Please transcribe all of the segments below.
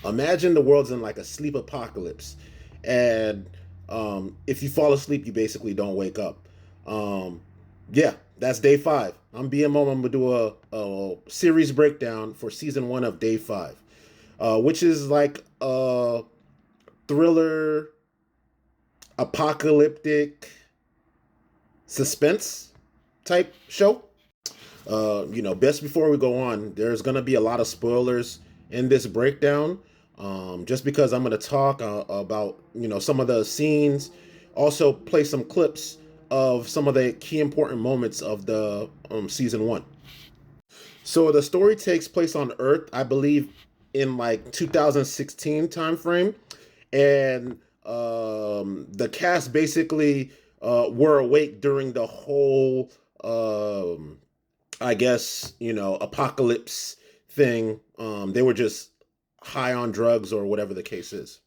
Imagine the world's in like a sleep apocalypse, and if you fall asleep, you basically don't wake up. Um, yeah, that's day five. I'm BMO. I'm gonna do a series breakdown for season one of day five, which is like a thriller, apocalyptic suspense type show. Best before we go on, there's gonna be a lot of spoilers in this breakdown. Just because I'm gonna talk about some of the scenes, also play some clips of some of the key important moments of the season one. So the story takes place on Earth, I believe, in like 2016 time frame, and the cast basically were awake during the whole I guess, apocalypse thing. They were just high on drugs or whatever the case is.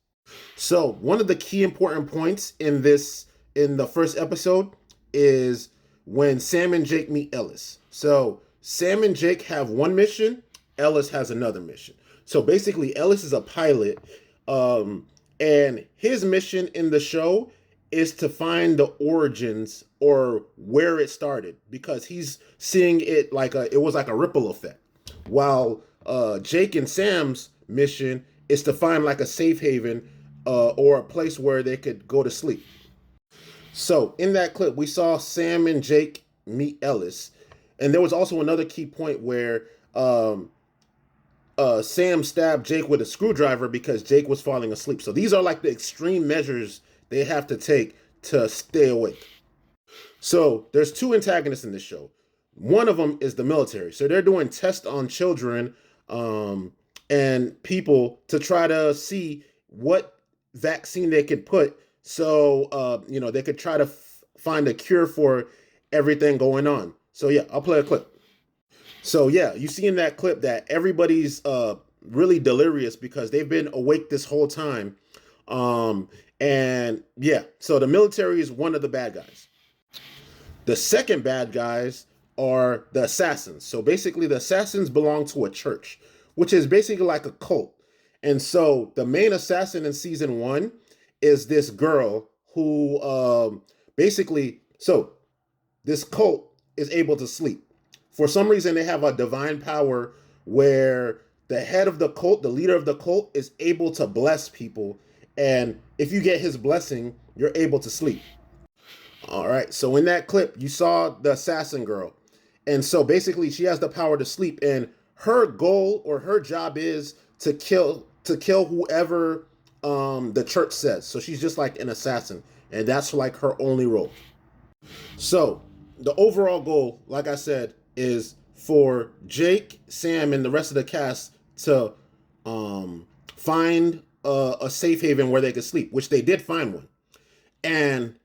So one of the key important points in the first episode is when Sam and Jake meet Ellis. So Sam and Jake have one mission, Ellis has another mission. So basically, Ellis is a pilot, and his mission in the show is to find the origins or where it started because he's seeing it it was like a ripple effect. While Jake and Sam's mission is to find like a safe haven or a place where they could go to sleep. So in that clip, we saw Sam and Jake meet Ellis, and there was also another key point where Sam stabbed Jake with a screwdriver because Jake was falling asleep. So these are like the extreme measures they have to take to stay awake. So there's two antagonists in this show. One of them is the military. So they're doing tests on children and people to try to see what vaccine they could put so they could try to find a cure for everything going on. So yeah, I'll play a clip. So yeah, you see in that clip that everybody's really delirious because they've been awake this whole time. And yeah, so the military is one of the bad guys. The second bad guys are the assassins. So basically, the assassins belong to a church, which is basically like a cult. And so the main assassin in season one is this girl who so this cult is able to sleep. For some reason, they have a divine power where the head of the cult, the leader of the cult, is able to bless people. And if you get his blessing, you're able to sleep. All right. So in that clip, you saw the assassin girl. And so basically she has the power to sleep. And her goal or her job is to kill whoever the church says. So she's just like an assassin. And that's like her only role. So the overall goal, like I said, is for Jake, Sam, and the rest of the cast to find a safe haven where they could sleep, which they did find one. And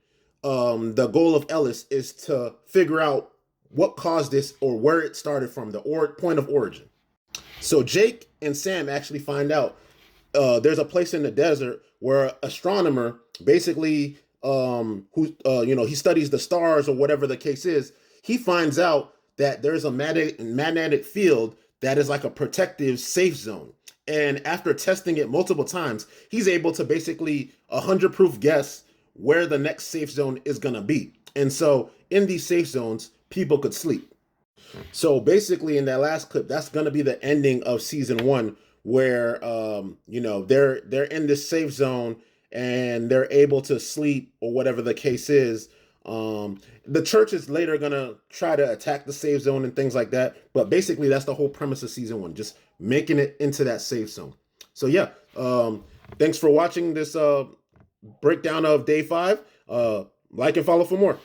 the goal of Ellis is to figure out what caused this or where it started from, the point of origin. So Jake and Sam actually find out there's a place in the desert where an astronomer basically he studies the stars or whatever the case is. He finds out that there's a magnetic field that is like a protective safe zone. And after testing it multiple times, he's able to basically 100 proof guess where the next safe zone is going to be. And so in these safe zones, people could sleep. So basically in that last clip, that's going to be the ending of season one where, they're in this safe zone and they're able to sleep or whatever the case is. The church is later going to try to attack the safe zone and things like that. But basically, that's the whole premise of season one, just making it into that safe zone. So yeah, thanks for watching this breakdown of day five. Like and follow for more.